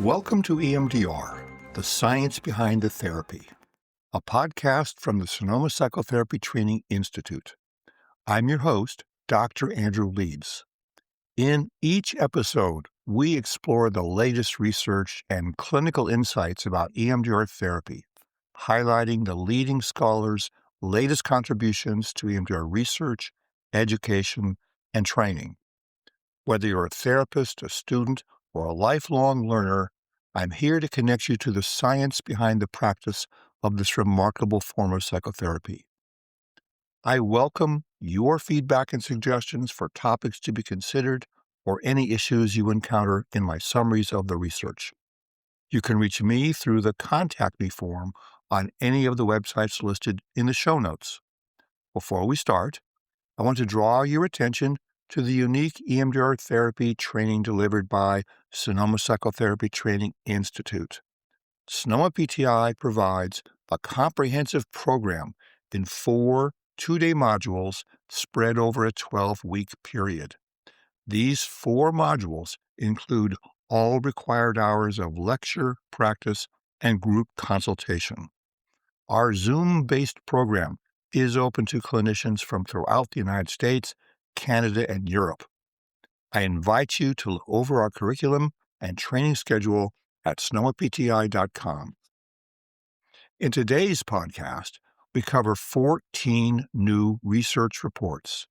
Welcome to EMDR, the science behind the therapy, a podcast from the Sonoma Psychotherapy Training Institute. I'm your host, Dr. Andrew Leeds. In each episode, we explore the latest research and clinical insights about EMDR therapy, highlighting the leading scholars' latest contributions to EMDR research, education, and training. Whether you're a therapist, a student, or a lifelong learner, I'm here to connect you to the science behind the practice of this remarkable form of psychotherapy. I welcome your feedback and suggestions for topics to be considered or any issues you encounter in my summaries of the research. You can reach me through the Contact Me form on any of the websites listed in the show notes. Before we start, I want to draw your attention to the unique EMDR therapy training delivered by Sonoma Psychotherapy Training Institute. Sonoma PTI provides a comprehensive program in 4 two-day modules spread over a 12-week period. These 4 modules include all required hours of lecture, practice, and group consultation. Our Zoom-based program is open to clinicians from throughout the United States, Canada, and Europe. I invite you to look over our curriculum and training schedule at sonomapti.com. In today's podcast, we cover 14 new research reports.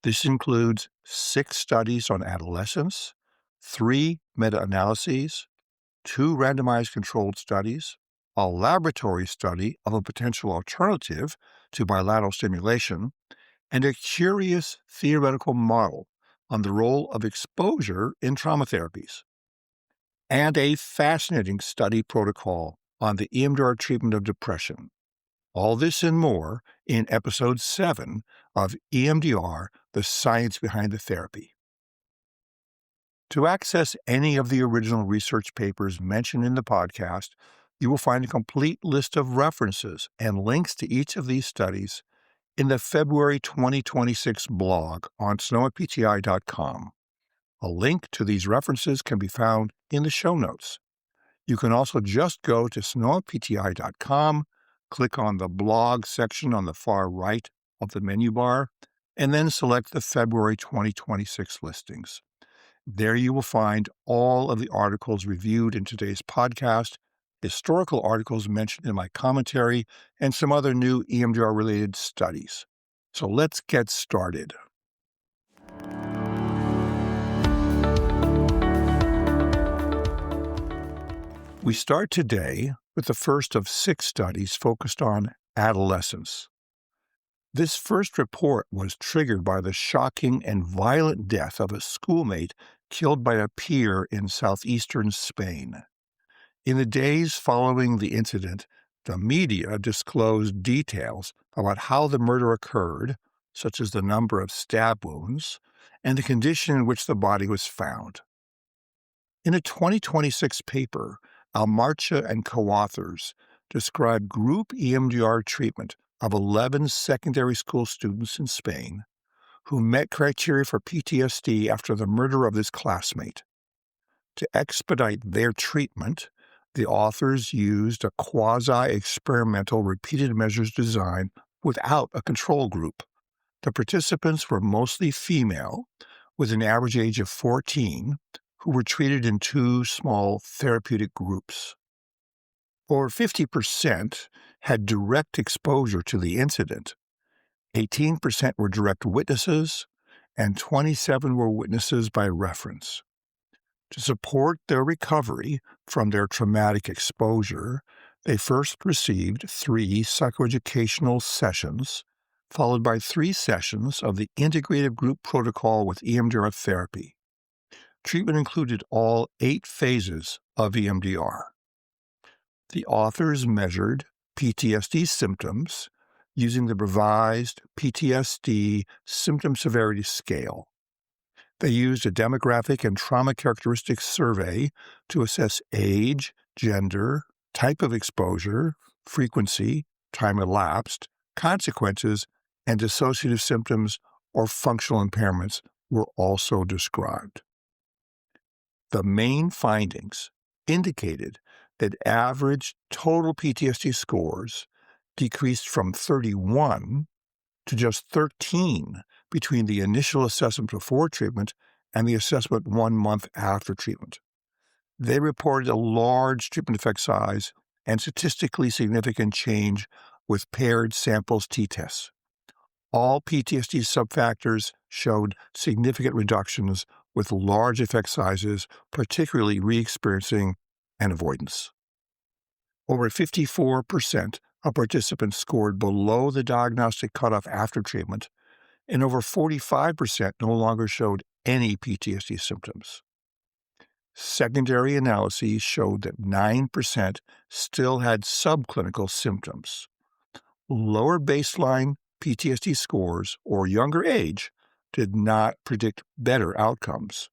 This includes 6 studies on adolescents, 3 meta-analyses, 2 randomized controlled studies, a laboratory study of a potential alternative to bilateral stimulation, and a curious theoretical model on the role of exposure in trauma therapies, and a fascinating study protocol on the EMDR treatment of depression. All this and more in Episode 7 of EMDR, the science behind the therapy. To access any of the original research papers mentioned in the podcast, you will find a complete list of references and links to each of these studies in the February 2026 blog on sonomapti.com. A link to these references can be found in the show notes. You can also just go to sonomapti.com, click on the blog section on the far right of the menu bar, and then select the February 2026 listings. There you will find all of the articles reviewed in today's podcast, historical articles mentioned in my commentary, and some other new EMDR-related studies. So let's get started. We start today with the first of 6 studies focused on adolescents. This first report was triggered by the shocking and violent death of a schoolmate killed by a peer in southeastern Spain. In the days following the incident, the media disclosed details about how the murder occurred, such as the number of stab wounds, and the condition in which the body was found. In a 2026 paper, Almarcha and co-authors described group EMDR treatment of 11 secondary school students in Spain who met criteria for PTSD after the murder of this classmate. To expedite their treatment, the authors used a quasi-experimental repeated measures design without a control group. The participants were mostly female, with an average age of 14, who were treated in 2 small therapeutic groups. Over 50% had direct exposure to the incident. 18% were direct witnesses, and 27 were witnesses by reference. To support their recovery from their traumatic exposure, they first received 3 psychoeducational sessions, followed by 3 sessions of the integrative group protocol with EMDR therapy. Treatment included all 8 phases of EMDR. The authors measured PTSD symptoms using the revised PTSD Symptom Severity Scale. They used a demographic and trauma characteristics survey to assess age, gender, type of exposure, frequency, time elapsed, consequences, and dissociative symptoms or functional impairments were also described. The main findings indicated that average total PTSD scores decreased from 31 to just 13 between the initial assessment before treatment and the assessment 1 month after treatment. They reported a large treatment effect size and statistically significant change with paired samples t-tests. All PTSD subfactors showed significant reductions with large effect sizes, particularly re-experiencing and avoidance. Over 54% of participants scored below the diagnostic cutoff after treatment, and over 45% no longer showed any PTSD symptoms. Secondary analyses showed that 9% still had subclinical symptoms. Lower baseline PTSD scores or younger age did not predict better outcomes.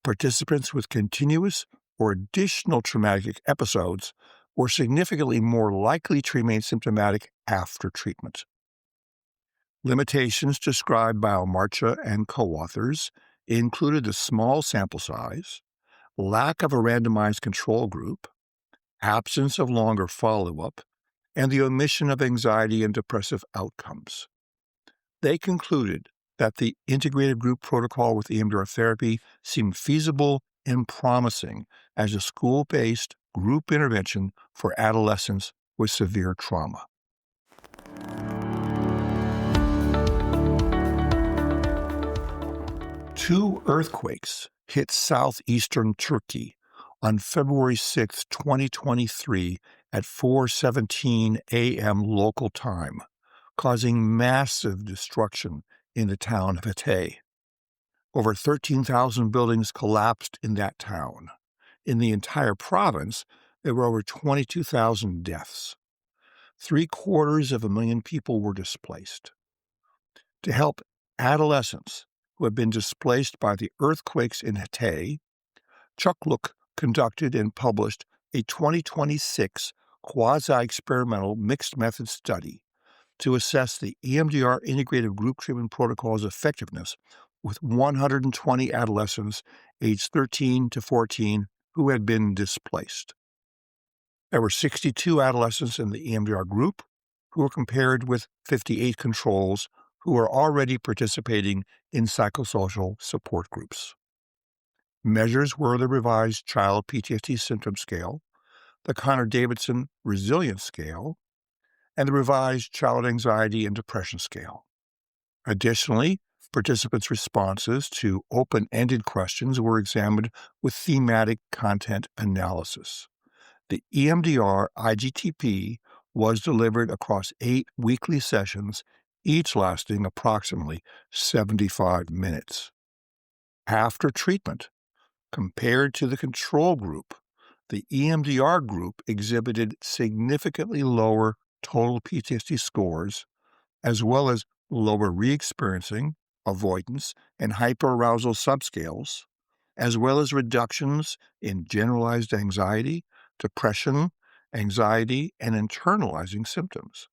Participants with continuous or additional traumatic episodes were significantly more likely to remain symptomatic after treatment. Limitations described by Almarcha and co-authors included the small sample size, lack of a randomized control group, absence of longer follow-up, and the omission of anxiety and depressive outcomes. They concluded that the integrated group protocol with EMDR therapy seemed feasible and promising as a school-based group intervention for adolescents with severe trauma. Two earthquakes hit southeastern Turkey on February 6, 2023 at 4:17 a.m. local time, causing massive destruction in the town of Hatay. Over 13,000 buildings collapsed in that town. In the entire province, there were over 22,000 deaths. 750,000 people were displaced. To help adolescents who have been displaced by the earthquakes in Hatay, Chukluk conducted and published a 2026 quasi-experimental mixed-method study to assess the EMDR integrated group treatment protocol's effectiveness with 120 adolescents aged 13 to 14 who had been displaced. There were 62 adolescents in the EMDR group who were compared with 58 controls who were already participating in psychosocial support groups. Measures were the revised Child PTSD Symptom Scale, the Connor-Davidson Resilience Scale, and the revised Child Anxiety and Depression Scale. Additionally, participants' responses to open-ended questions were examined with thematic content analysis. The EMDR IGTP was delivered across 8 weekly sessions, each lasting approximately 75 minutes. After treatment, compared to the control group, the EMDR group exhibited significantly lower total PTSD scores, as well as lower re-experiencing, avoidance, and hyperarousal subscales, as well as reductions in generalized anxiety, depression, anxiety, and internalizing symptoms.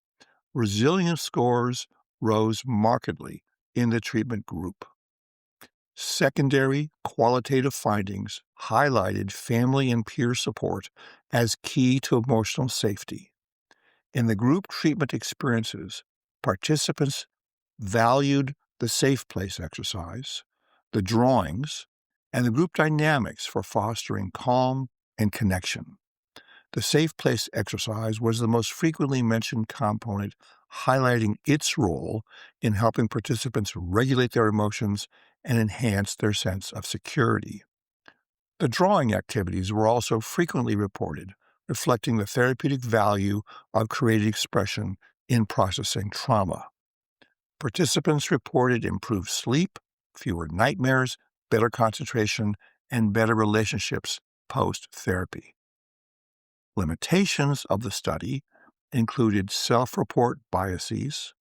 Resilience scores rose markedly in the treatment group. Secondary qualitative findings highlighted family and peer support as key to emotional safety. In the group treatment experiences, participants valued the safe place exercise, the drawings, and the group dynamics for fostering calm and connection. The safe place exercise was the most frequently mentioned component, highlighting its role in helping participants regulate their emotions and enhance their sense of security. The drawing activities were also frequently reported, reflecting the therapeutic value of creative expression in processing trauma. Participants reported improved sleep, fewer nightmares, better concentration, and better relationships post-therapy. Limitations of the study included self-report biases,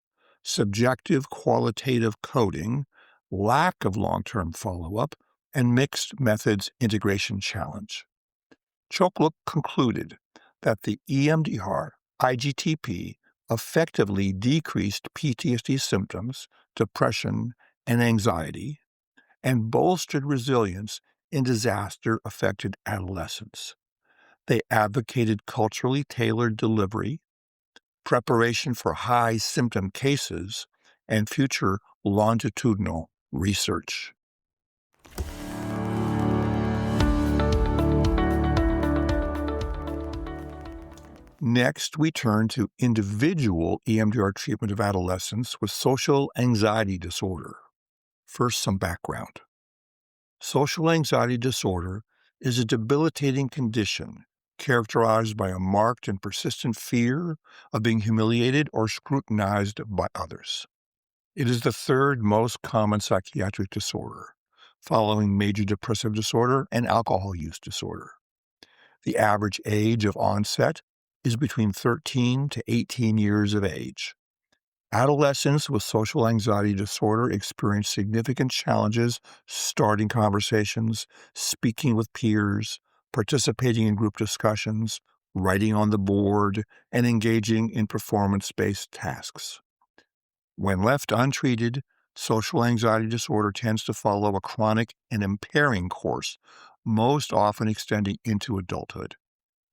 subjective qualitative coding, lack of long-term follow-up, and mixed methods integration challenge. Chukluk concluded that the EMDR IGTP effectively decreased PTSD symptoms, depression, and anxiety, and bolstered resilience in disaster-affected adolescents. They advocated culturally tailored delivery, preparation for high symptom cases, and future longitudinal research. Next, we turn to individual EMDR treatment of adolescents with social anxiety disorder. First, some background. Social anxiety disorder is a debilitating condition characterized by a marked and persistent fear of being humiliated or scrutinized by others. It is the third most common psychiatric disorder, following major depressive disorder and alcohol use disorder. The average age of onset is between 13 to 18 years of age. Adolescents with social anxiety disorder experience significant challenges starting conversations, speaking with peers, participating in group discussions, writing on the board, and engaging in performance-based tasks. When left untreated, social anxiety disorder tends to follow a chronic and impairing course, most often extending into adulthood.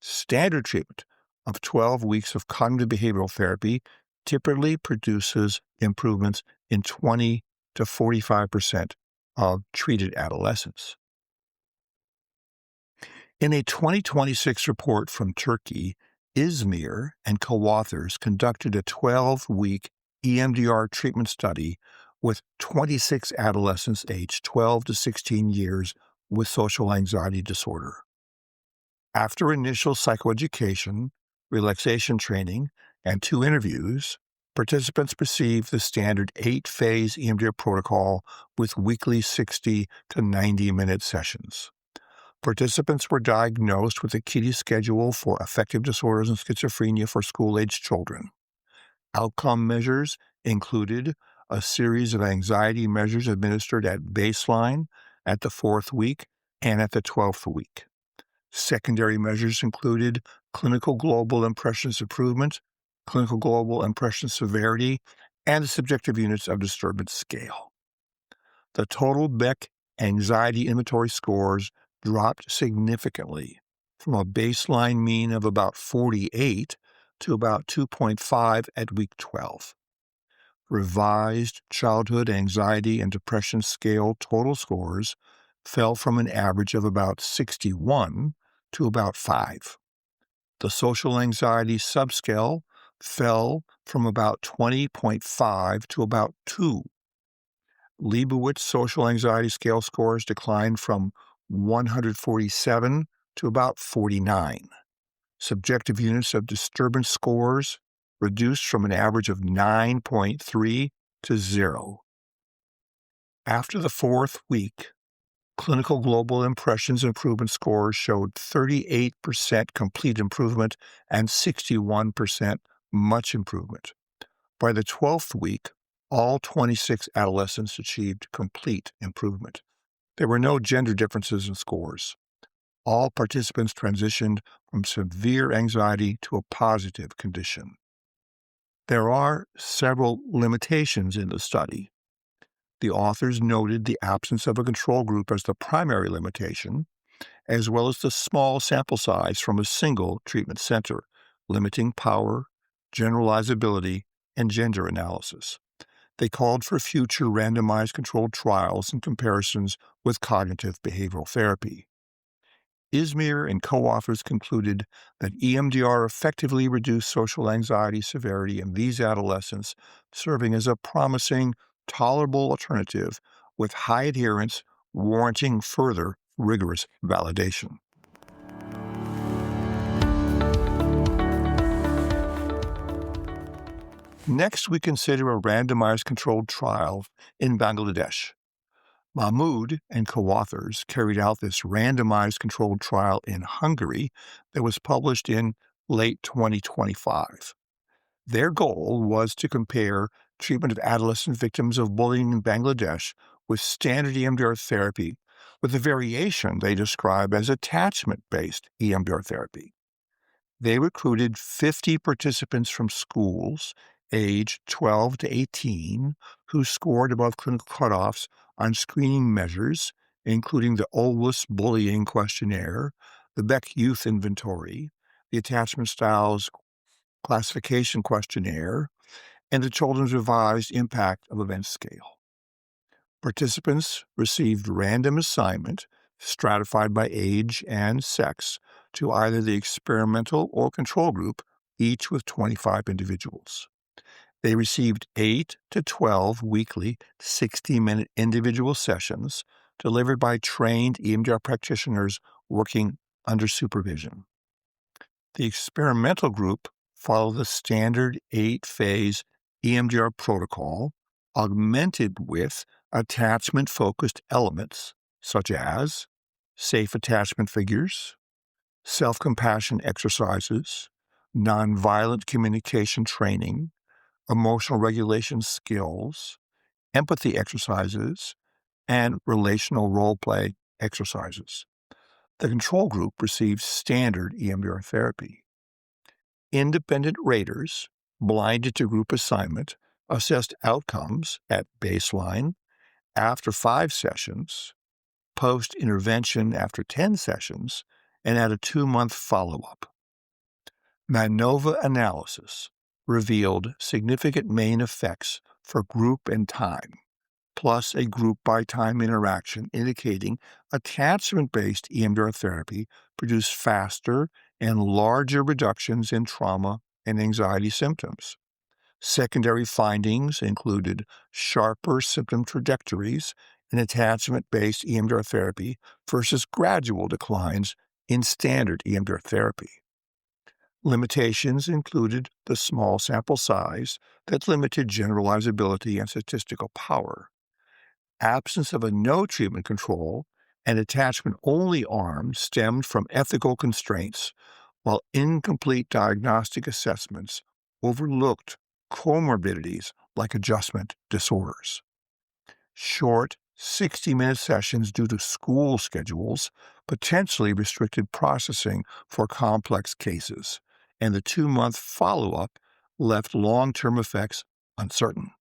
Standard treatment of 12 weeks of cognitive behavioral therapy typically produces improvements in 20 to 45% of treated adolescents. In a 2026 report from Turkey, Izmir and co-authors conducted a 12-week EMDR treatment study with 26 adolescents aged 12 to 16 years with social anxiety disorder. After initial psychoeducation, relaxation training, and 2 interviews, participants received the standard 8-phase EMDR protocol with weekly 60 to 90-minute sessions. Participants were diagnosed with a KIDI schedule for affective disorders and schizophrenia for school-aged children. Outcome measures included a series of anxiety measures administered at baseline, at the 4th week, and at the 12th week. Secondary measures included clinical global impressions improvement, clinical global impression severity, and the subjective units of disturbance scale. The total Beck anxiety inventory scores dropped significantly from a baseline mean of about 48 to about 2.5 at week 12. Revised childhood anxiety and depression scale total scores fell from an average of about 61 to about 5. The social anxiety subscale fell from about 20.5 to about 2. Leibowitz social anxiety scale scores declined from 147 to about 49. Subjective units of disturbance scores reduced from an average of 9.3 to 0. After the 4th week, clinical global impressions improvement scores showed 38% complete improvement and 61% much improvement. By the 12th week, all 26 adolescents achieved complete improvement. There were no gender differences in scores. All participants transitioned from severe anxiety to a positive condition. There are several limitations in the study. The authors noted the absence of a control group as the primary limitation, as well as the small sample size from a single treatment center, limiting power, generalizability, and gender analysis. They called for future randomized controlled trials and comparisons with cognitive behavioral therapy. Izmir and co-authors concluded that EMDR effectively reduced social anxiety severity in these adolescents, serving as a promising, tolerable alternative with high adherence, warranting further rigorous validation. Next, we consider a randomized controlled trial in Bangladesh. Mahmoud and co-authors carried out this randomized controlled trial in Hungary that was published in late 2025. Their goal was to compare treatment of adolescent victims of bullying in Bangladesh with standard EMDR therapy with a variation they describe as attachment-based EMDR therapy. They recruited 50 participants from schools aged 12 to 18 who scored above clinical cutoffs on screening measures, including the OLS bullying questionnaire, the Beck Youth Inventory, the Attachment Styles Classification Questionnaire, and the Children's Revised Impact of Events Scale. Participants received random assignment, stratified by age and sex, to either the experimental or control group, each with 25 individuals. They received 8 to 12 weekly 60-minute individual sessions delivered by trained EMDR practitioners working under supervision. The experimental group followed the standard 8-phase EMDR protocol, augmented with attachment-focused elements such as safe attachment figures, self-compassion exercises, nonviolent communication training, emotional regulation skills, empathy exercises, and relational role play exercises. The control group received standard EMDR therapy. Independent raters, blinded to group assignment, assessed outcomes at baseline, after 5 sessions, post-intervention after 10 sessions, and at a 2-month follow-up. Meta-analyses revealed significant main effects for group and time, plus a group-by-time interaction indicating attachment-based EMDR therapy produced faster and larger reductions in trauma and anxiety symptoms. Secondary findings included sharper symptom trajectories in attachment-based EMDR therapy versus gradual declines in standard EMDR therapy. Limitations included the small sample size that limited generalizability and statistical power, absence of a no treatment control, and attachment-only arm stemmed from ethical constraints, while incomplete diagnostic assessments overlooked comorbidities like adjustment disorders. Short 60-minute sessions due to school schedules potentially restricted processing for complex cases, and the 2-month follow-up left long-term effects uncertain.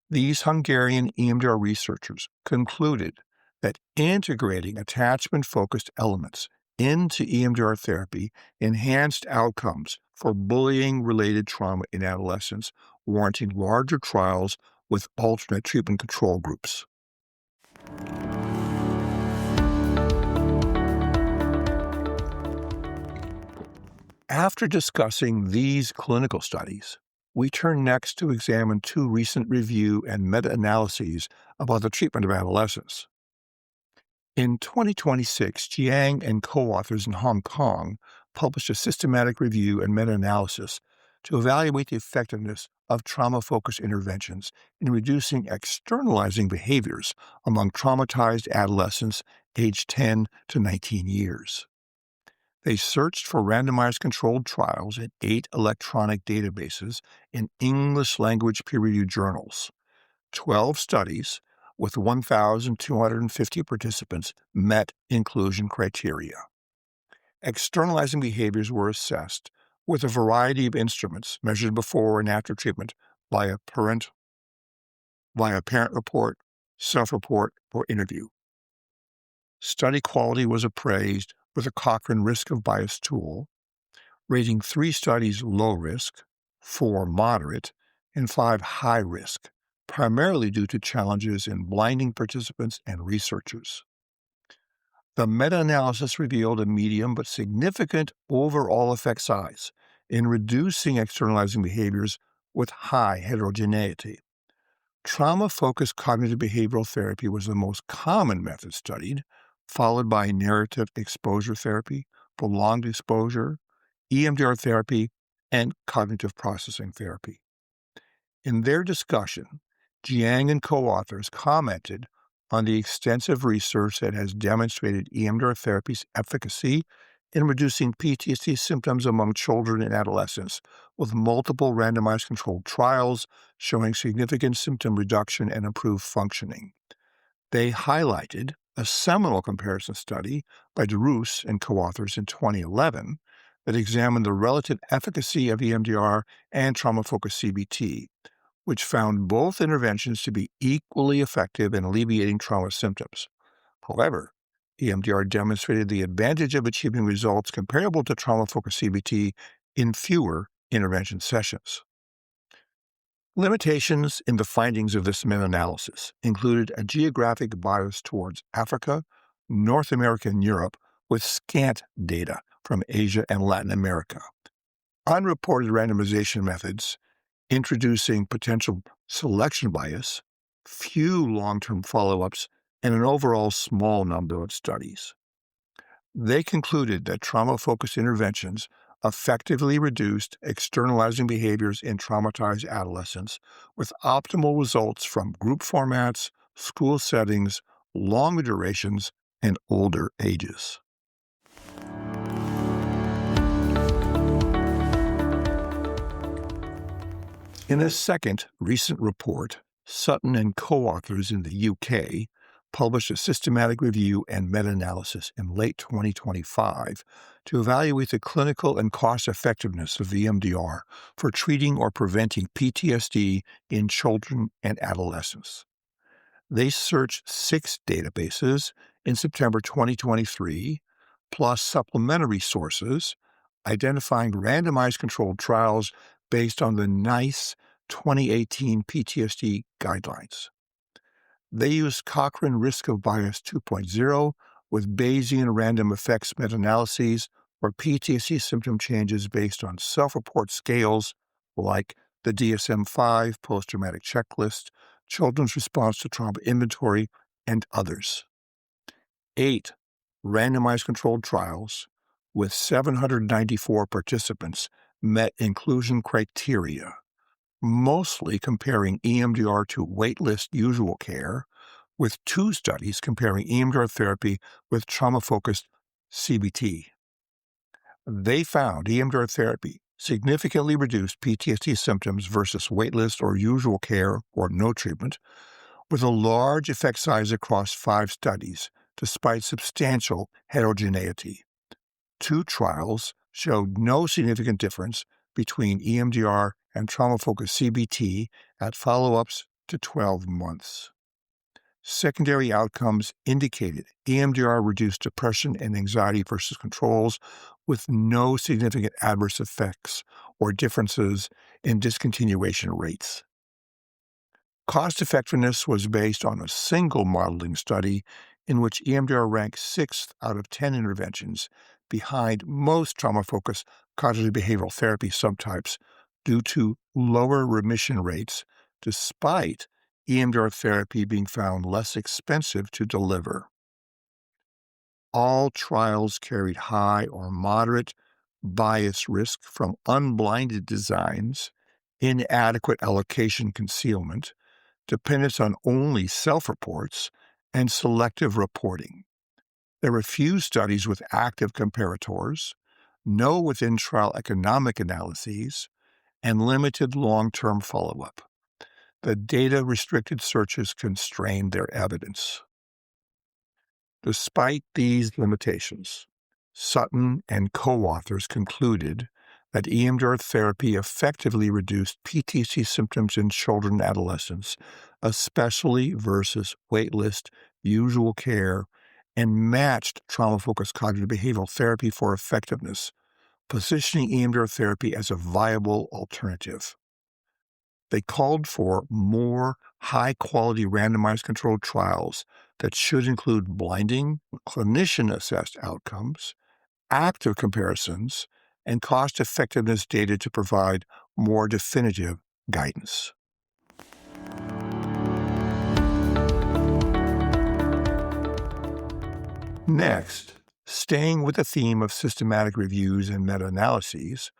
These Hungarian EMDR researchers concluded that integrating attachment-focused elements into EMDR therapy enhanced outcomes for bullying-related trauma in adolescents, warranting larger trials with alternate treatment control groups. After discussing these clinical studies, we turn next to examine 2 recent review and meta-analyses about the treatment of adolescents. In 2026, Jiang and co-authors in Hong Kong published a systematic review and meta-analysis to evaluate the effectiveness of trauma-focused interventions in reducing externalizing behaviors among traumatized adolescents aged 10 to 19 years. They searched for randomized controlled trials in 8 electronic databases in English-language peer-reviewed journals. 12 studies with 1,250 participants met inclusion criteria. Externalizing behaviors were assessed with a variety of instruments measured before and after treatment via parent report, self-report, or interview. Study quality was appraised with a Cochrane risk of bias tool, rating 3 studies low risk, 4 moderate, and 5 high risk, primarily due to challenges in blinding participants and researchers. The meta-analysis revealed a medium but significant overall effect size in reducing externalizing behaviors with high heterogeneity. Trauma-focused cognitive behavioral therapy was the most common method studied, followed by narrative exposure therapy, prolonged exposure, EMDR therapy, and cognitive processing therapy. In their discussion, Jiang and co-authors commented on the extensive research that has demonstrated EMDR therapy's efficacy in reducing PTSD symptoms among children and adolescents, with multiple randomized controlled trials showing significant symptom reduction and improved functioning. They highlighted a seminal comparison study by DeRoos and co-authors in 2011 that examined the relative efficacy of EMDR and trauma-focused CBT, which found both interventions to be equally effective in alleviating trauma symptoms. However, EMDR demonstrated the advantage of achieving results comparable to trauma-focused CBT in fewer intervention sessions. Limitations in the findings of this meta-analysis included a geographic bias towards Africa, North America, and Europe, with scant data from Asia and Latin America. Unreported randomization methods introducing potential selection bias, few long-term follow-ups, and an overall small number of studies. They concluded that trauma-focused interventions effectively reduced externalizing behaviors in traumatized adolescents with optimal results from group formats, school settings, longer durations, and older ages. In a second recent report, Sutton and co-authors in the UK published a systematic review and meta-analysis in late 2025 to evaluate the clinical and cost-effectiveness of EMDR for treating or preventing PTSD in children and adolescents. They searched 6 databases in September 2023, plus supplementary sources, identifying randomized controlled trials based on the NICE 2018 PTSD guidelines. They used Cochrane Risk of Bias 2.0 with Bayesian random effects meta-analyses for PTSD symptom changes based on self-report scales like the DSM-5 post-traumatic checklist, Children's Response to Trauma Inventory, and others. 8 randomized controlled trials with 794 participants met inclusion criteria, mostly comparing EMDR to waitlist usual care, with 2 studies comparing EMDR therapy with trauma-focused CBT. They found EMDR therapy significantly reduced PTSD symptoms versus waitlist or usual care or no treatment, with a large effect size across 5 studies, despite substantial heterogeneity. 2 trials showed no significant difference between EMDR and trauma-focused CBT at follow-ups to 12 months. Secondary outcomes indicated EMDR reduced depression and anxiety versus controls with no significant adverse effects or differences in discontinuation rates. Cost-effectiveness was based on a single modeling study in which EMDR ranked 6th out of 10 interventions behind most trauma-focused cognitive behavioral therapy subtypes due to lower remission rates, despite EMDR therapy being found less expensive to deliver. All trials carried high or moderate bias risk from unblinded designs, inadequate allocation concealment, dependence on only self-reports, and selective reporting. There were few studies with active comparators, no within-trial economic analyses, and limited long-term follow-up. The data-restricted searches constrained their evidence. Despite these limitations, Sutton and co-authors concluded that EMDR therapy effectively reduced PTSD symptoms in children and adolescents, especially versus waitlist, usual care, and matched trauma-focused cognitive behavioral therapy for effectiveness, positioning EMDR therapy as a viable alternative. They called for more high-quality randomized controlled trials that should include blinding, clinician-assessed outcomes, active comparisons, and cost-effectiveness data to provide more definitive guidance. Next, staying with the theme of systematic reviews and meta-analyses,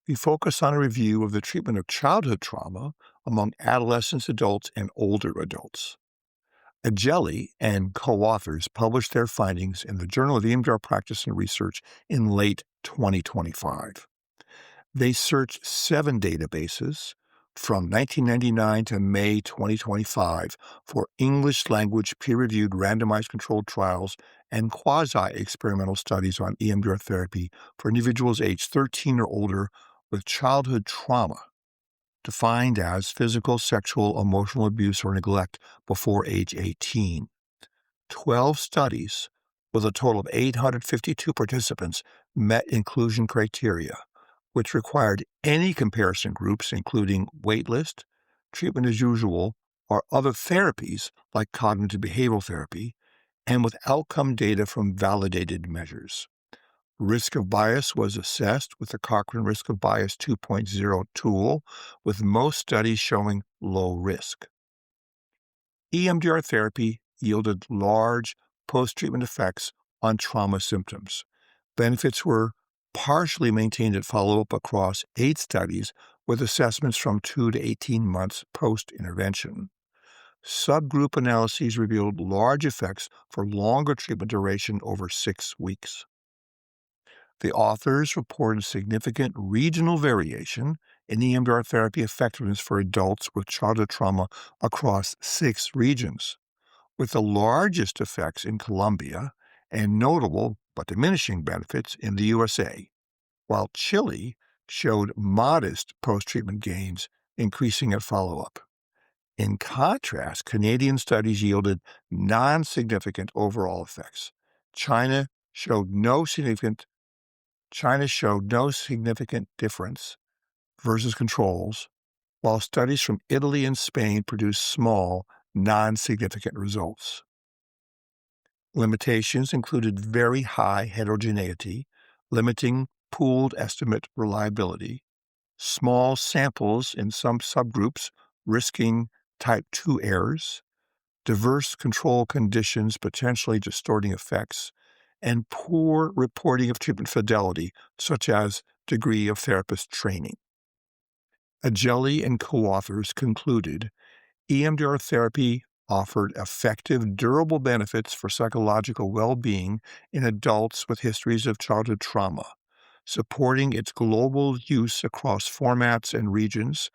we focus on a review of the treatment of childhood trauma among adolescents, adults, and older adults. Agelli and co-authors published their findings in the Journal of EMDR Practice and Research in late 2025. They searched 7 databases from 1999 to May 2025 for English-language peer-reviewed randomized controlled trials and quasi-experimental studies on EMDR therapy for individuals aged 13 or older with childhood trauma, defined as physical, sexual, emotional abuse, or neglect before age 18. 12 studies with a total of 852 participants met inclusion criteria, which required any comparison groups, including waitlist, treatment as usual, or other therapies like cognitive behavioral therapy, and with outcome data from validated measures. Risk of bias was assessed with the Cochrane Risk of Bias 2.0 tool, with most studies showing low risk. EMDR therapy yielded large post-treatment effects on trauma symptoms. Benefits were partially maintained at follow-up across 8 studies, with assessments from 2 to 18 months post-intervention. Subgroup analyses revealed large effects for longer treatment duration over 6 weeks. The authors reported significant regional variation in EMDR therapy effectiveness for adults with childhood trauma across 6 regions, with the largest effects in Colombia and notable but diminishing benefits in the USA, while Chile showed modest post-treatment gains, increasing at follow-up. In contrast, Canadian studies yielded non-significant overall effects. China showed no significant difference versus controls, while studies from Italy and Spain produced small, non-significant results. Limitations included very high heterogeneity, limiting pooled estimate reliability, small samples in some subgroups risking type 2 errors, diverse control conditions potentially distorting effects, and poor reporting of treatment fidelity, such as degree of therapist training. Agelli and co-authors concluded EMDR therapy offered effective, durable benefits for psychological well-being in adults with histories of childhood trauma, supporting its global use across formats and regions,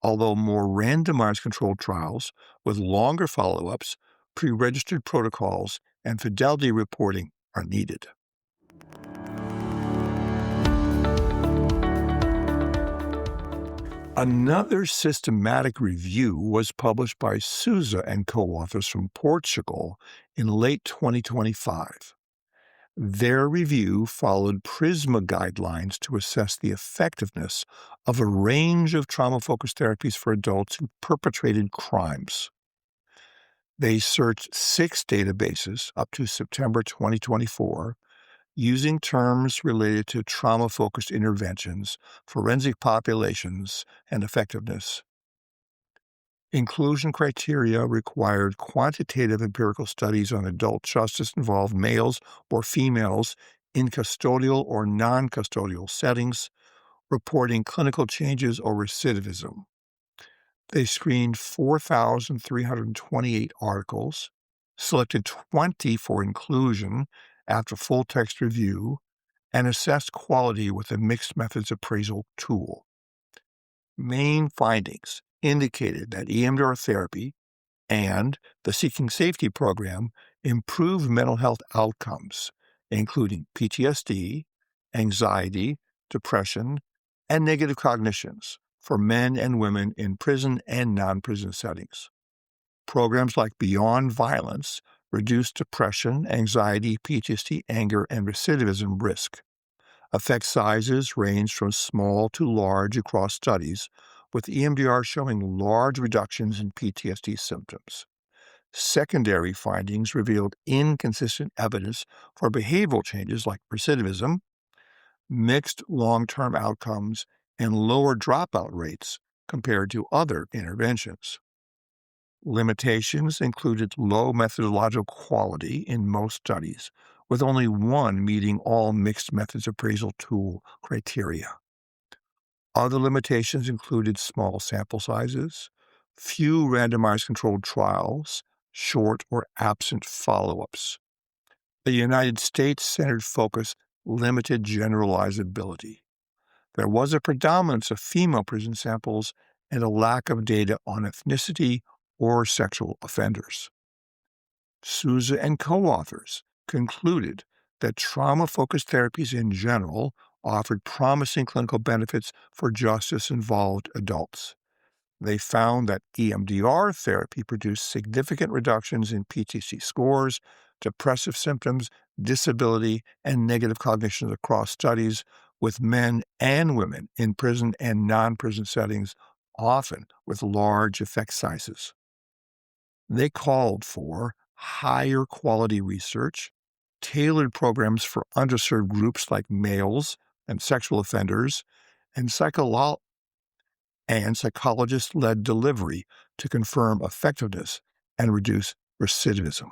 although more randomized controlled trials with longer follow-ups, pre-registered protocols, and fidelity reporting are needed. Another systematic review was published by Souza and co-authors from Portugal in late 2025. Their review followed PRISMA guidelines to assess the effectiveness of a range of trauma-focused therapies for adults who perpetrated crimes. They searched 6 databases up to September 2024, using terms related to trauma-focused interventions, forensic populations, and effectiveness. Inclusion criteria required quantitative empirical studies on adult justice-involved males or females in custodial or non-custodial settings, reporting clinical changes or recidivism. They screened 4,328 articles, selected 20 for inclusion after full-text review, and assessed quality with a mixed methods appraisal tool. Main findings indicated that EMDR therapy and the Seeking Safety program improved mental health outcomes, including PTSD, anxiety, depression, and negative cognitions for men and women in prison and non-prison settings. Programs like Beyond Violence reduced depression, anxiety, PTSD, anger, and recidivism risk. Effect sizes ranged from small to large across studies, with EMDR showing large reductions in PTSD symptoms. Secondary findings revealed inconsistent evidence for behavioral changes like recidivism, mixed long-term outcomes, and lower dropout rates compared to other interventions. Limitations included low methodological quality in most studies, with only one meeting all mixed methods appraisal tool criteria. Other limitations included small sample sizes, few randomized controlled trials, short or absent follow-ups. The United States-centered focus limited generalizability. There was a predominance of female prison samples and a lack of data on ethnicity or sexual offenders. Souza and co-authors concluded that trauma-focused therapies in general offered promising clinical benefits for justice-involved adults. They found that EMDR therapy produced significant reductions in PTSD scores depressive symptoms, disability, and negative cognition across studies with men and women in prison and non-prison settings, often with large effect sizes. They called for higher quality research, tailored programs for underserved groups like males and sexual offenders, and psychologist-led delivery to confirm effectiveness and reduce recidivism.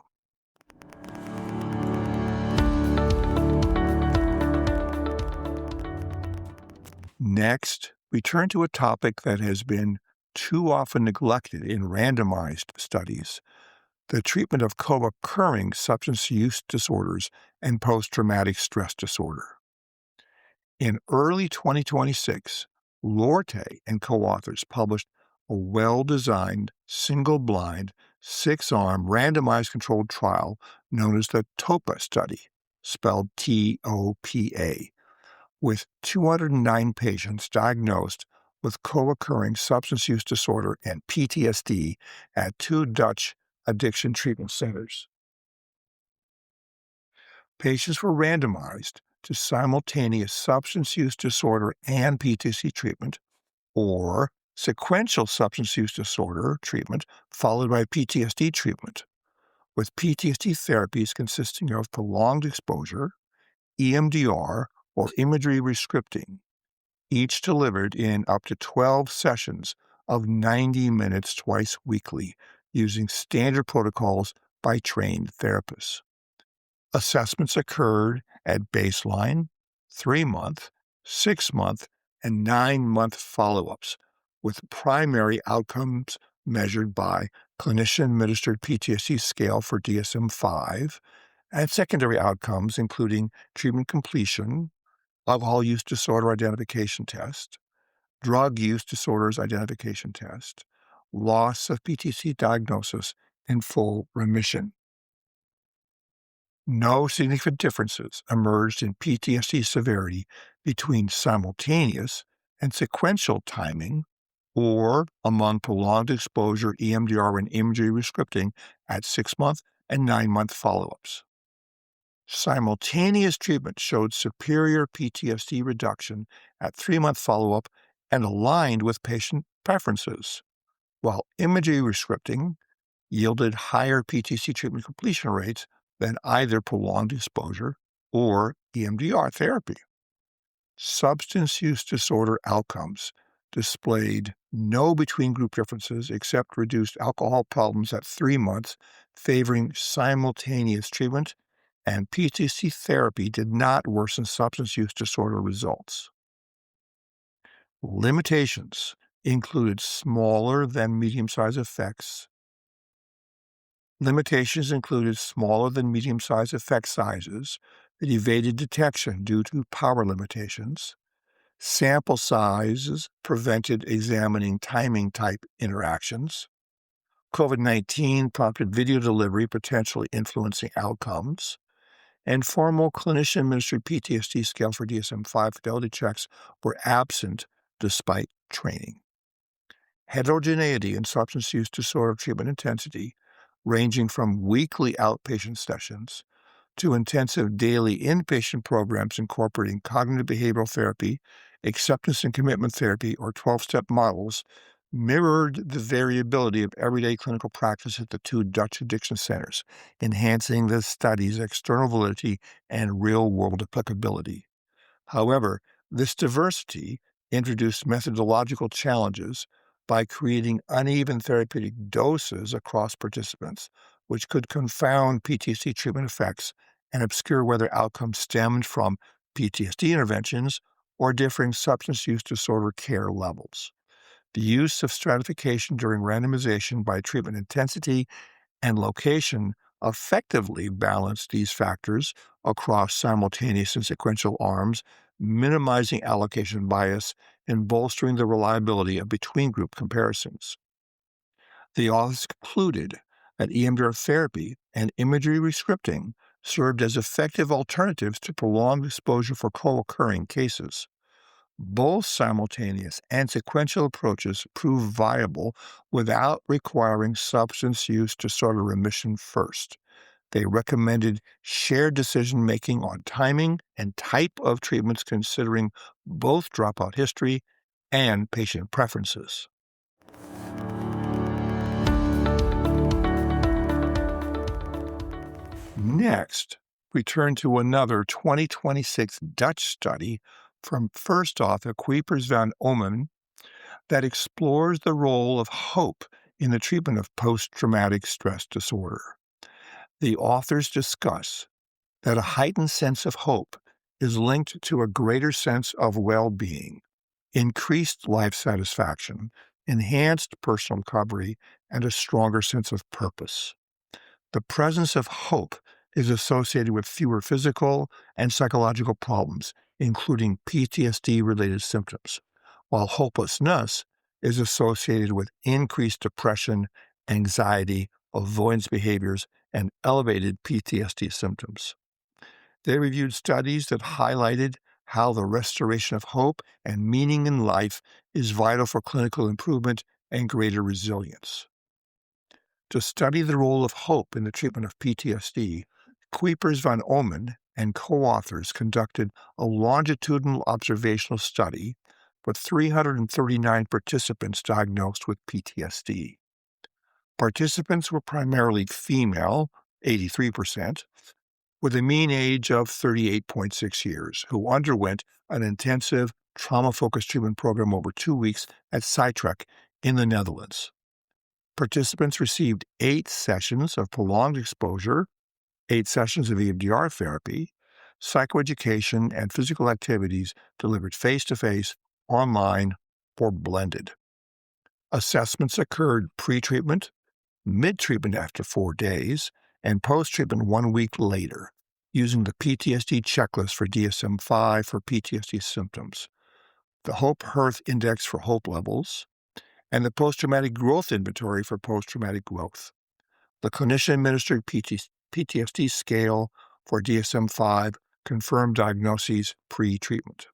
Next, we turn to a topic that has been too often neglected in randomized studies: the treatment of co-occurring substance use disorders and post-traumatic stress disorder. In early 2026, Lorte and co-authors published a well-designed, single-blind, 6-arm randomized controlled trial known as the TOPA study, spelled T-O-P-A, with 209 patients diagnosed with co-occurring substance use disorder and PTSD at 2 Dutch addiction treatment centers. Patients were randomized to simultaneous substance use disorder and PTSD treatment, or sequential substance use disorder treatment followed by PTSD treatment, with PTSD therapies consisting of prolonged exposure, EMDR, or imagery rescripting, each delivered in up to 12 sessions of 90 minutes twice weekly using standard protocols by trained therapists. Assessments occurred at baseline, 3-month, 6-month, and 9-month follow-ups, with primary outcomes measured by clinician-administered PTSD scale for DSM-5, and secondary outcomes including treatment completion, alcohol use disorder identification test, drug use disorders identification test, loss of PTSD diagnosis, and full remission. No significant differences emerged in PTSD severity between simultaneous and sequential timing or among prolonged exposure, EMDR, and imagery rescripting at 6-month and 9-month follow-ups. Simultaneous treatment showed superior PTSD reduction at 3-month follow-up and aligned with patient preferences, while imagery rescripting yielded higher PTSD treatment completion rates than either prolonged exposure or EMDR therapy. Substance use disorder outcomes displayed no between-group differences except reduced alcohol problems at 3 months, favoring simultaneous treatment, and PTSD therapy did not worsen substance use disorder results. Limitations included smaller than medium-sized effects. Limitations included smaller than medium-sized effect sizes that evaded detection due to power limitations. Sample sizes prevented examining timing-type interactions. COVID-19 prompted video delivery, potentially influencing outcomes. And formal clinician-administered PTSD scale for DSM-5 fidelity checks were absent despite training. Heterogeneity in substance use disorder treatment intensity, ranging from weekly outpatient sessions to intensive daily inpatient programs incorporating cognitive behavioral therapy, acceptance and commitment therapy, or 12-step models, mirrored the variability of everyday clinical practice at the 2 Dutch addiction centers, enhancing the study's external validity and real-world applicability. However, this diversity introduced methodological challenges by creating uneven therapeutic doses across participants, which could confound PTSD treatment effects and obscure whether outcomes stemmed from PTSD interventions or differing substance use disorder care levels. The use of stratification during randomization by treatment intensity and location effectively balanced these factors across simultaneous and sequential arms, minimizing allocation bias and bolstering the reliability of between-group comparisons. The authors concluded that EMDR therapy and imagery rescripting served as effective alternatives to prolonged exposure for co-occurring cases. Both simultaneous and sequential approaches prove viable without requiring substance use disorder remission first. They recommended shared decision-making on timing and type of treatments considering both dropout history and patient preferences. Next, we turn to another 2026 Dutch study from first author Kuipers van Ommen that explores the role of hope in the treatment of post-traumatic stress disorder. The authors discuss that a heightened sense of hope is linked to a greater sense of well-being, increased life satisfaction, enhanced personal recovery, and a stronger sense of purpose. The presence of hope is associated with fewer physical and psychological problems, including PTSD-related symptoms, while hopelessness is associated with increased depression, anxiety, avoidance behaviors, and elevated PTSD symptoms. They reviewed studies that highlighted how the restoration of hope and meaning in life is vital for clinical improvement and greater resilience. To study the role of hope in the treatment of PTSD, Kuipers van Ommen and co-authors conducted a longitudinal observational study with 339 participants diagnosed with PTSD. Participants were primarily female, 83%, with a mean age of 38.6 years, who underwent an intensive trauma-focused treatment program over 2 weeks at Sitrek in the Netherlands. Participants received 8 sessions of prolonged exposure, 8 sessions of EMDR therapy, psychoeducation, and physical activities delivered face-to-face, online, or blended. Assessments occurred pre-treatment, mid-treatment after 4 days, and post-treatment 1 week later, using the PTSD checklist for DSM-5 for PTSD symptoms, the Hope Hearth Index for hope levels, and the Post-Traumatic Growth Inventory for post-traumatic growth, the clinician-administered PTSD scale for DSM-5 confirmed diagnoses pre-treatment.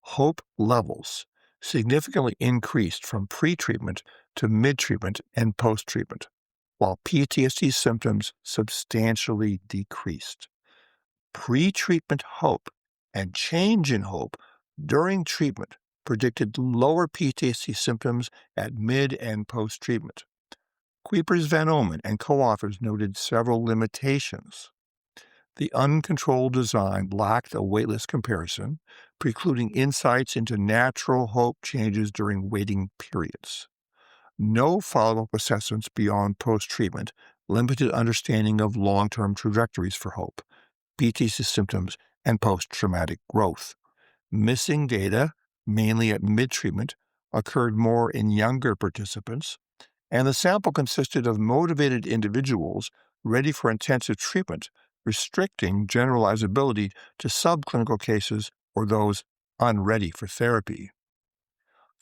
Hope levels significantly increased from pre-treatment to mid-treatment and post-treatment, while PTSD symptoms substantially decreased. Pre-treatment hope and change in hope during treatment predicted lower PTSD symptoms at mid and post-treatment. Kuipers van Ommen and co-authors noted several limitations. The uncontrolled design lacked a waitlist comparison, precluding insights into natural hope changes during waiting periods. No follow-up assessments beyond post-treatment limited understanding of long-term trajectories for hope, PTSD symptoms, and post-traumatic growth. Missing data, mainly at mid-treatment, occurred more in younger participants, and the sample consisted of motivated individuals ready for intensive treatment, restricting generalizability to subclinical cases or those unready for therapy.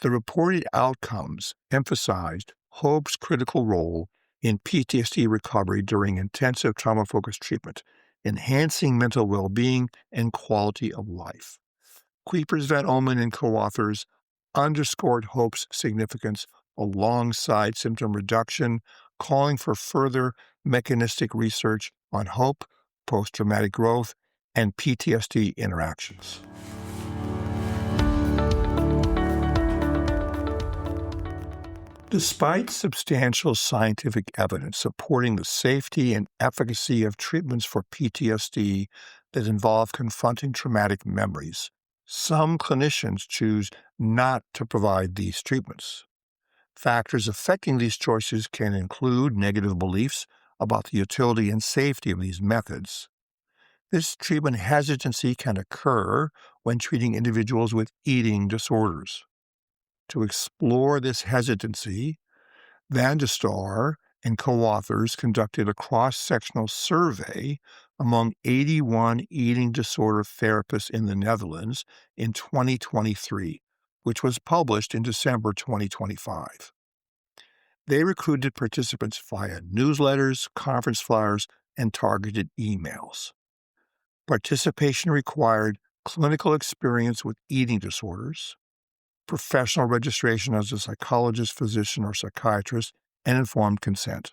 The reported outcomes emphasized hope's critical role in PTSD recovery during intensive trauma-focused treatment, enhancing mental well-being and quality of life. Kuipers van Ommen and co-authors underscored hope's significance alongside symptom reduction, calling for further mechanistic research on hope, post-traumatic growth, and PTSD interactions. Despite substantial scientific evidence supporting the safety and efficacy of treatments for PTSD that involve confronting traumatic memories, some clinicians choose not to provide these treatments. Factors affecting these choices can include negative beliefs about the utility and safety of these methods. This treatment hesitancy can occur when treating individuals with eating disorders. To explore this hesitancy, Van de Star and co-authors conducted a cross-sectional survey among 81 eating disorder therapists in the Netherlands in 2023, which was published in December 2025. They recruited participants via newsletters, conference flyers, and targeted emails. Participation required clinical experience with eating disorders, professional registration as a psychologist, physician, or psychiatrist, and informed consent.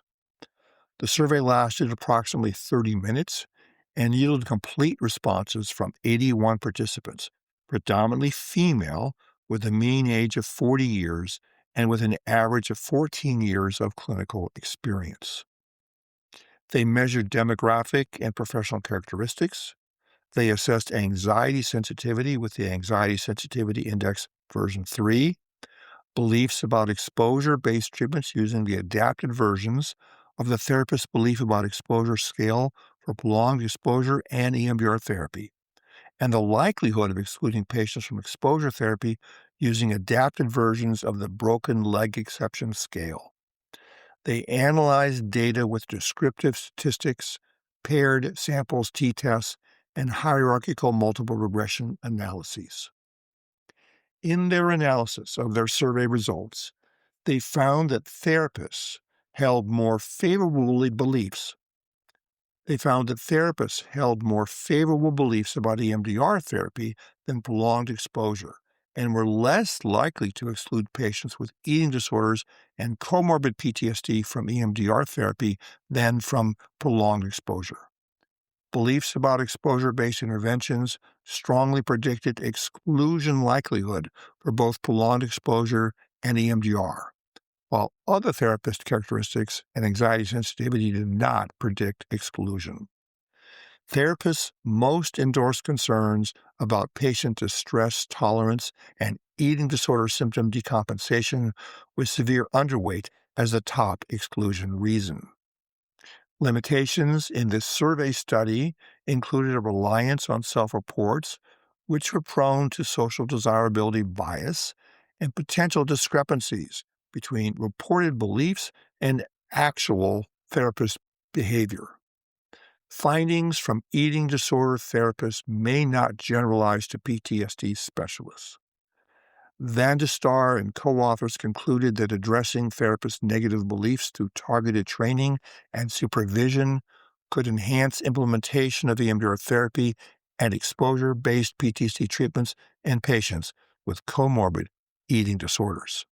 The survey lasted approximately 30 minutes and yielded complete responses from 81 participants, predominantly female, with a mean age of 40 years and with an average of 14 years of clinical experience. They measured demographic and professional characteristics. They assessed anxiety sensitivity with the Anxiety Sensitivity Index version 3, beliefs about exposure-based treatments using the adapted versions of the therapist's belief about exposure scale for prolonged exposure and EMDR therapy, and the likelihood of excluding patients from exposure therapy using adapted versions of the broken leg exception scale. They analyzed data with descriptive statistics, paired samples t-tests, and hierarchical multiple regression analyses. In their analysis of their survey results, they found that therapists held more favorable beliefs about EMDR therapy than prolonged exposure, and were less likely to exclude patients with eating disorders and comorbid PTSD from EMDR therapy than from prolonged exposure. Beliefs about exposure-based interventions strongly predicted exclusion likelihood for both prolonged exposure and EMDR, while other therapist characteristics and anxiety sensitivity did not predict exclusion. Therapists most endorsed concerns about patient distress tolerance and eating disorder symptom decompensation with severe underweight as the top exclusion reason. Limitations in this survey study included a reliance on self-reports, which were prone to social desirability bias and potential discrepancies between reported beliefs and actual therapist behavior. Findings from eating disorder therapists may not generalize to PTSD specialists. Van de Star and co-authors concluded that addressing therapists' negative beliefs through targeted training and supervision could enhance implementation of EMDR therapy and exposure-based PTSD treatments in patients with comorbid eating disorders.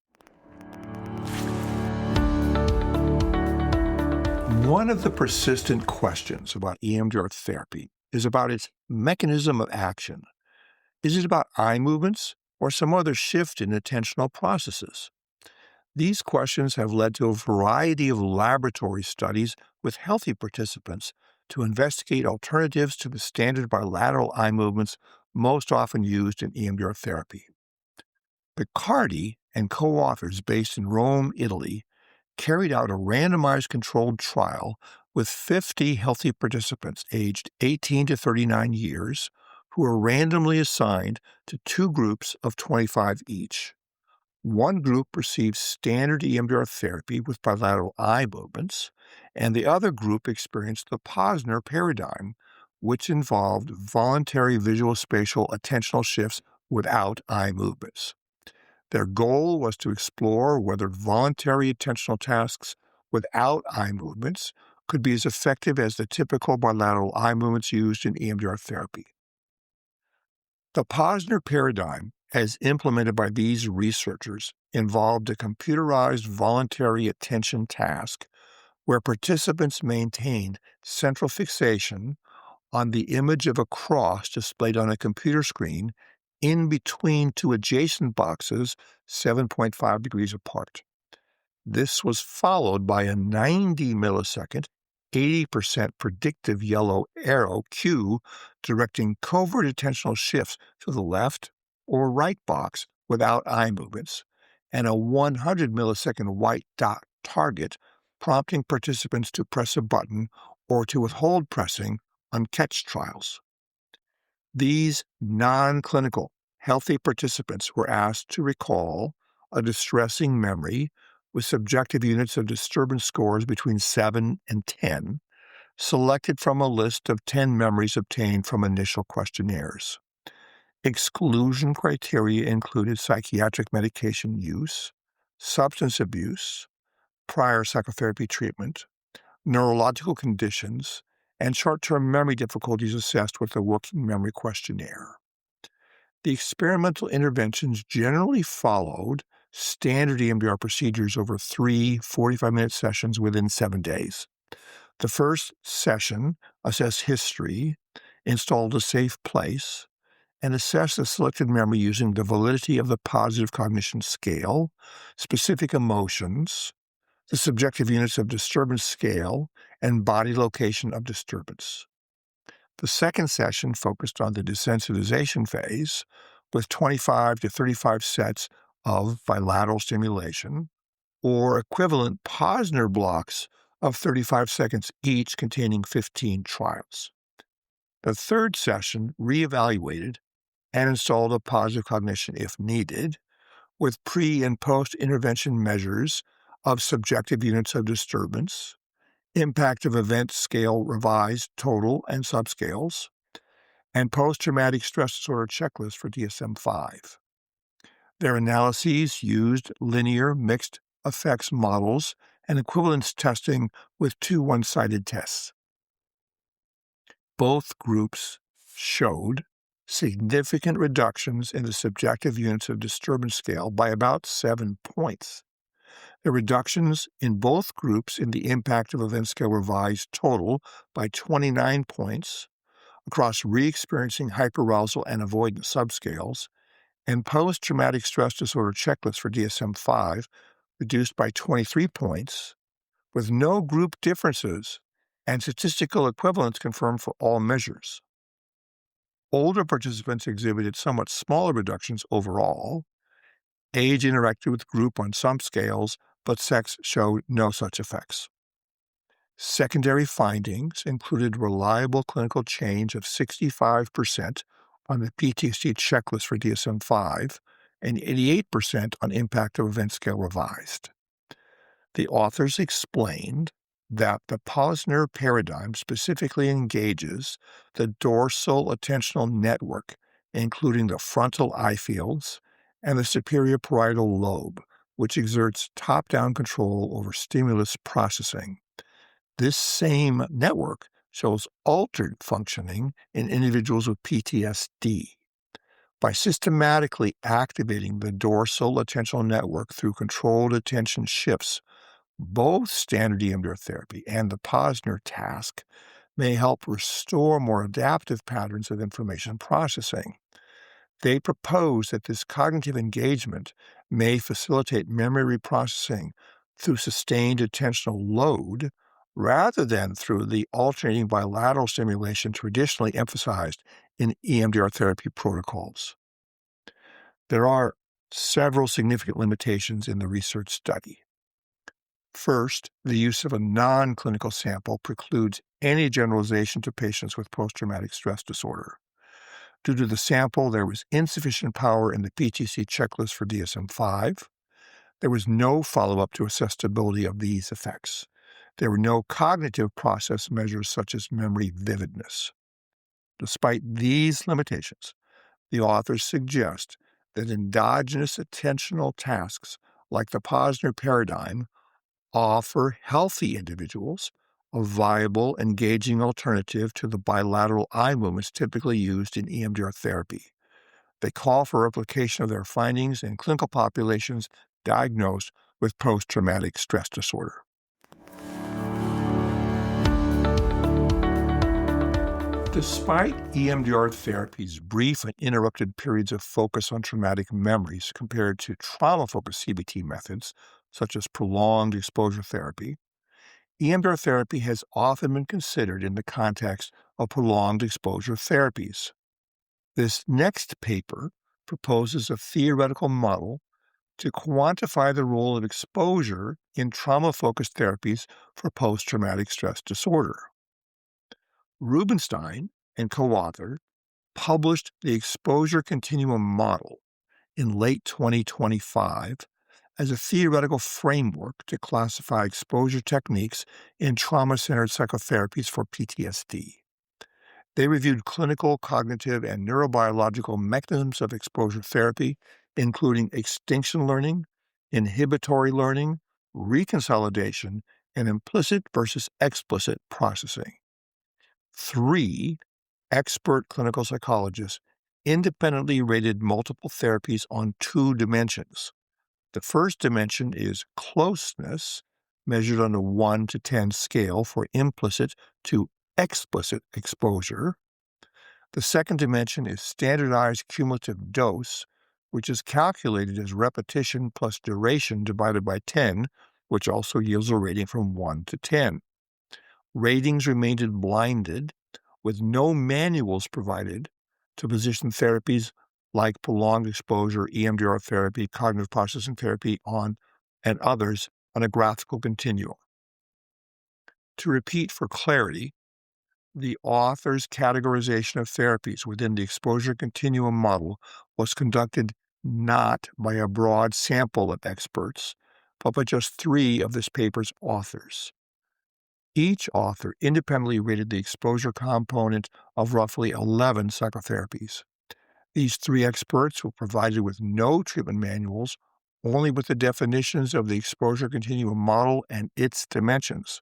One of the persistent questions about EMDR therapy is about its mechanism of action. Is it about eye movements or some other shift in attentional processes? These questions have led to a variety of laboratory studies with healthy participants to investigate alternatives to the standard bilateral eye movements most often used in EMDR therapy. Picardi and co-authors based in Rome, Italy, carried out a randomized controlled trial with 50 healthy participants aged 18 to 39 years who were randomly assigned to two groups of 25 each. One group received standard EMDR therapy with bilateral eye movements, and the other group experienced the Posner paradigm, which involved voluntary visual-spatial attentional shifts without eye movements. Their goal was to explore whether voluntary attentional tasks without eye movements could be as effective as the typical bilateral eye movements used in EMDR therapy. The Posner paradigm, as implemented by these researchers, involved a computerized voluntary attention task where participants maintained central fixation on the image of a cross displayed on a computer screen in between two adjacent boxes 7.5 degrees apart. This was followed by a 90 millisecond, 80% predictive yellow arrow cue directing covert attentional shifts to the left or right box without eye movements, and a 100 millisecond white dot target prompting participants to press a button or to withhold pressing on catch trials. These non-clinical, healthy participants were asked to recall a distressing memory with subjective units of disturbance scores between 7 and 10, selected from a list of 10 memories obtained from initial questionnaires. Exclusion criteria included psychiatric medication use, substance abuse, prior psychotherapy treatment, neurological conditions, and short-term memory difficulties assessed with the working memory questionnaire. The experimental interventions generally followed standard EMDR procedures over 3 45-minute sessions within 7 days. The first session assessed history, installed a safe place, and assessed the selected memory using the validity of the positive cognition scale, specific emotions, the subjective units of disturbance scale, and body location of disturbance. The second session focused on the desensitization phase with 25 to 35 sets of bilateral stimulation, or equivalent Posner blocks of 35 seconds each containing 15 trials. The third session reevaluated and installed a positive cognition if needed, with pre- and post-intervention measures of subjective units of disturbance, impact of event scale revised total and subscales, and post-traumatic stress disorder checklist for DSM-5. Their analyses used linear mixed effects models and equivalence testing with 2 one-sided tests. Both groups showed significant reductions in the subjective units of disturbance scale by about 7 points. The reductions in both groups in the impact of event scale revised total by 29 points across re-experiencing hyperarousal and avoidance subscales, and post-traumatic stress disorder checklist for DSM-5 reduced by 23 points, with no group differences and statistical equivalence confirmed for all measures. Older participants exhibited somewhat smaller reductions overall. Age interacted with group on some scales, but sex showed no such effects. Secondary findings included reliable clinical change of 65% on the PTSD checklist for DSM-5 and 88% on impact of event scale revised. The authors explained that the Posner paradigm specifically engages the dorsal attentional network, including the frontal eye fields and the superior parietal lobe, which exerts top-down control over stimulus processing. This same network shows altered functioning in individuals with PTSD. By systematically activating the dorsal attentional network through controlled attention shifts, both standard EMDR therapy and the Posner task may help restore more adaptive patterns of information processing. They propose that this cognitive engagement may facilitate memory reprocessing through sustained attentional load rather than through the alternating bilateral stimulation traditionally emphasized in EMDR therapy protocols. There are several significant limitations in the research study. First, the use of a non-clinical sample precludes any generalization to patients with post-traumatic stress disorder. Due to the sample, there was insufficient power in the PTC checklist for DSM-5. There was no follow-up to assess stability of these effects. There were no cognitive process measures such as memory vividness. Despite these limitations, the authors suggest that endogenous attentional tasks like the Posner paradigm offer healthy individuals a viable, engaging alternative to the bilateral eye movements typically used in EMDR therapy. They call for replication of their findings in clinical populations diagnosed with post-traumatic stress disorder. Despite EMDR therapy's brief and interrupted periods of focus on traumatic memories compared to trauma-focused CBT methods, such as prolonged exposure therapy, EMDR therapy has often been considered in the context of prolonged exposure therapies. This next paper proposes a theoretical model to quantify the role of exposure in trauma-focused therapies for post-traumatic stress disorder. Rubenstein and co-author published the exposure continuum model in late 2025 as a theoretical framework to classify exposure techniques in trauma-centered psychotherapies for PTSD. They reviewed clinical, cognitive, and neurobiological mechanisms of exposure therapy, including extinction learning, inhibitory learning, reconsolidation, and implicit versus explicit processing. 3 expert clinical psychologists independently rated multiple therapies on 2 dimensions. The first dimension is closeness, measured on a 1 to 10 scale for implicit to explicit exposure. The second dimension is standardized cumulative dose, which is calculated as repetition plus duration divided by 10, which also yields a rating from 1 to 10. Ratings remained blinded, with no manuals provided to position therapies like prolonged exposure, EMDR therapy, cognitive processing therapy and others on a graphical continuum. To repeat for clarity, the author's categorization of therapies within the exposure continuum model was conducted not by a broad sample of experts, but by just 3 of this paper's authors. Each author independently rated the exposure component of roughly 11 psychotherapies. These 3 experts were provided with no treatment manuals, only with the definitions of the exposure continuum model and its dimensions.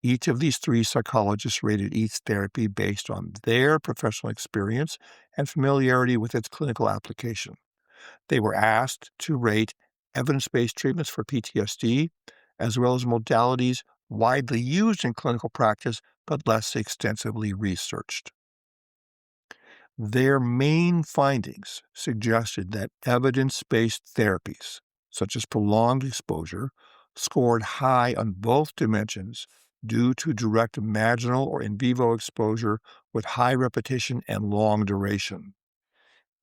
Each of these 3 psychologists rated each therapy based on their professional experience and familiarity with its clinical application. They were asked to rate evidence-based treatments for PTSD, as well as modalities widely used in clinical practice but less extensively researched. Their main findings suggested that evidence-based therapies, such as prolonged exposure, scored high on both dimensions due to direct imaginal or in vivo exposure with high repetition and long duration.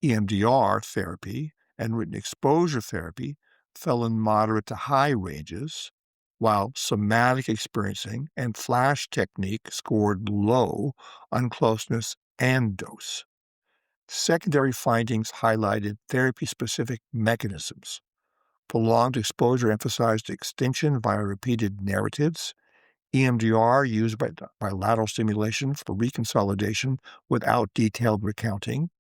EMDR therapy and written exposure therapy fell in moderate to high ranges, while somatic experiencing and flash technique scored low on closeness and dose. Secondary findings highlighted therapy-specific mechanisms. Prolonged exposure emphasized extinction via repeated narratives. EMDR used bilateral stimulation for reconsolidation without detailed recounting.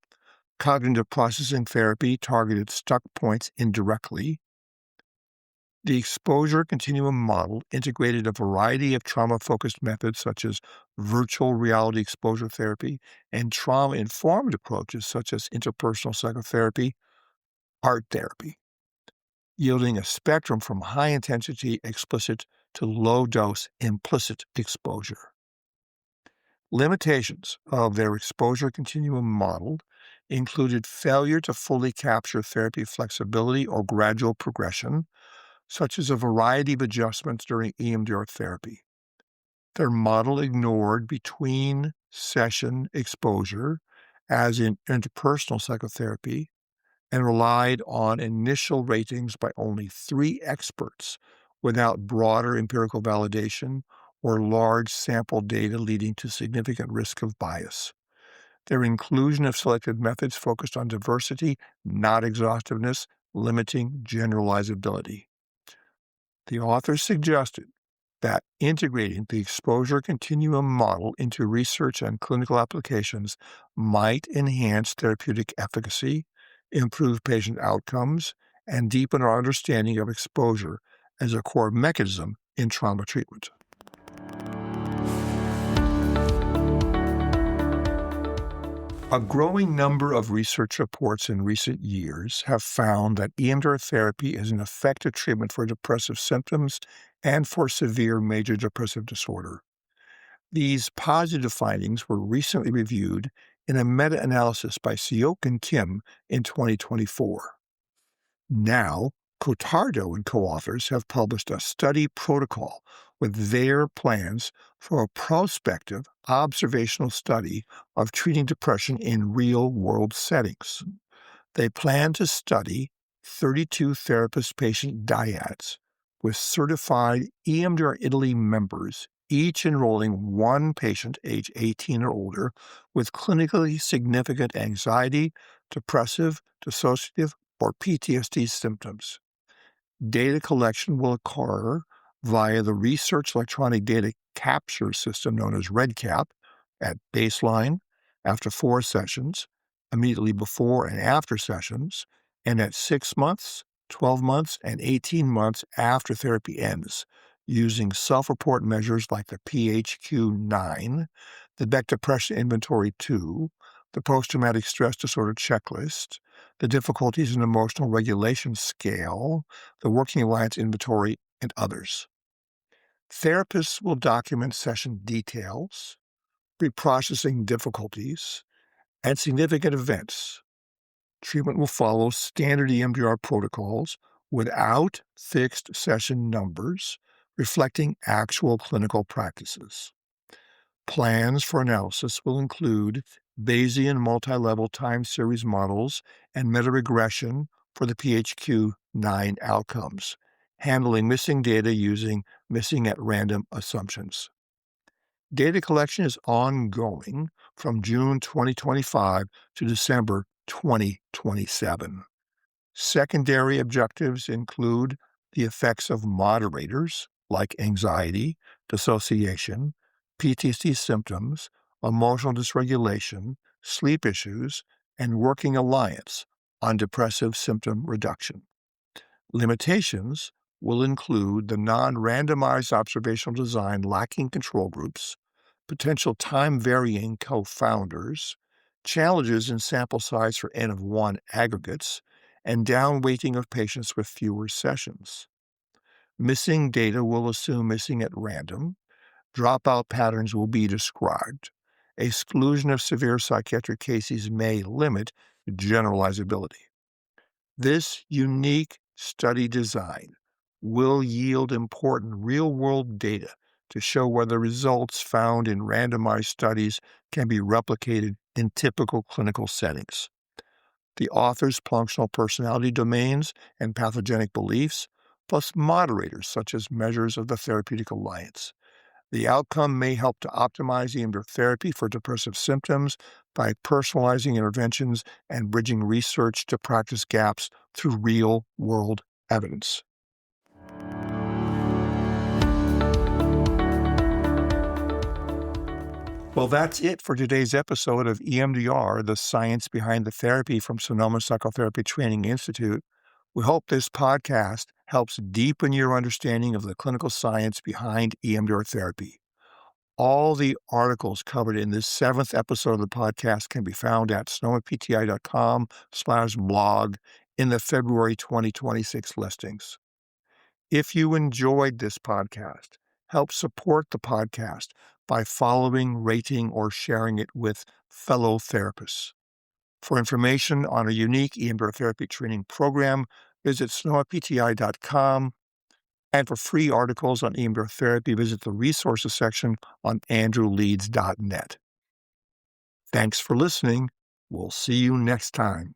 Cognitive processing therapy targeted stuck points indirectly. The exposure continuum model integrated a variety of trauma-focused methods such as virtual reality exposure therapy and trauma-informed approaches such as interpersonal psychotherapy, art therapy, yielding a spectrum from high-intensity explicit to low-dose implicit exposure. Limitations of their exposure continuum model included failure to fully capture therapy flexibility or gradual progression, such as a variety of adjustments during EMDR therapy. Their model ignored between-session exposure, as in interpersonal psychotherapy, and relied on initial ratings by only 3 experts without broader empirical validation or large sample data leading to significant risk of bias. Their inclusion of selected methods focused on diversity, not exhaustiveness, limiting generalizability. The authors suggested that integrating the exposure continuum model into research and clinical applications might enhance therapeutic efficacy, improve patient outcomes, and deepen our understanding of exposure as a core mechanism in trauma treatment. A growing number of research reports in recent years have found that EMDR therapy is an effective treatment for depressive symptoms and for severe major depressive disorder. These positive findings were recently reviewed in a meta-analysis by Seok and Kim in 2024. Now, Cotardo and co-authors have published a study protocol with their plans for a prospective observational study of treating depression in real-world settings. They plan to study 32 therapist-patient dyads with certified EMDR Italy members, each enrolling 1 patient age 18 or older with clinically significant anxiety, depressive, dissociative, or PTSD symptoms. Data collection will occur via the Research Electronic Data Capture System known as REDCap at baseline, after 4 sessions, immediately before and after sessions, and at 6 months, 12 months, and 18 months after therapy ends, using self-report measures like the PHQ-9, the Beck Depression Inventory 2, the Post-Traumatic Stress Disorder Checklist, the Difficulties in Emotional Regulation Scale, the Working Alliance Inventory, and others. Therapists will document session details, reprocessing difficulties, and significant events. Treatment will follow standard EMDR protocols without fixed session numbers, reflecting actual clinical practices. Plans for analysis will include Bayesian multi-level time series models and meta-regression for the PHQ-9 outcomes, handling missing data using missing at random assumptions. Data collection is ongoing from June 2025 to December 2027. Secondary objectives include the effects of moderators like anxiety, dissociation, PTSD symptoms, emotional dysregulation, sleep issues, and working alliance on depressive symptom reduction. Limitations will include the non-randomized observational design lacking control groups, potential time-varying co-founders, challenges in sample size for N of 1 aggregates, and downweighting of patients with fewer sessions. Missing data will assume missing at random. Dropout patterns will be described. Exclusion of severe psychiatric cases may limit generalizability. This unique study design will yield important real-world data to show whether results found in randomized studies can be replicated in typical clinical settings. The author's functional personality domains and pathogenic beliefs, plus moderators such as measures of the therapeutic alliance. The outcome may help to optimize EMDR therapy for depressive symptoms by personalizing interventions and bridging research to practice gaps through real-world evidence. Well, that's it for today's episode of EMDR, the Science Behind the Therapy from Sonoma Psychotherapy Training Institute. We hope this podcast helps deepen your understanding of the clinical science behind EMDR therapy. All the articles covered in this 7th episode of the podcast can be found at sonomapti.com/blog in the February 2026 listings. If you enjoyed this podcast, help support the podcast by following, rating, or sharing it with fellow therapists. For information on a unique EMDR therapy training program, visit sonomapti.com. And for free articles on EMDR therapy, visit the resources section on andrewleeds.net. Thanks for listening. We'll see you next time.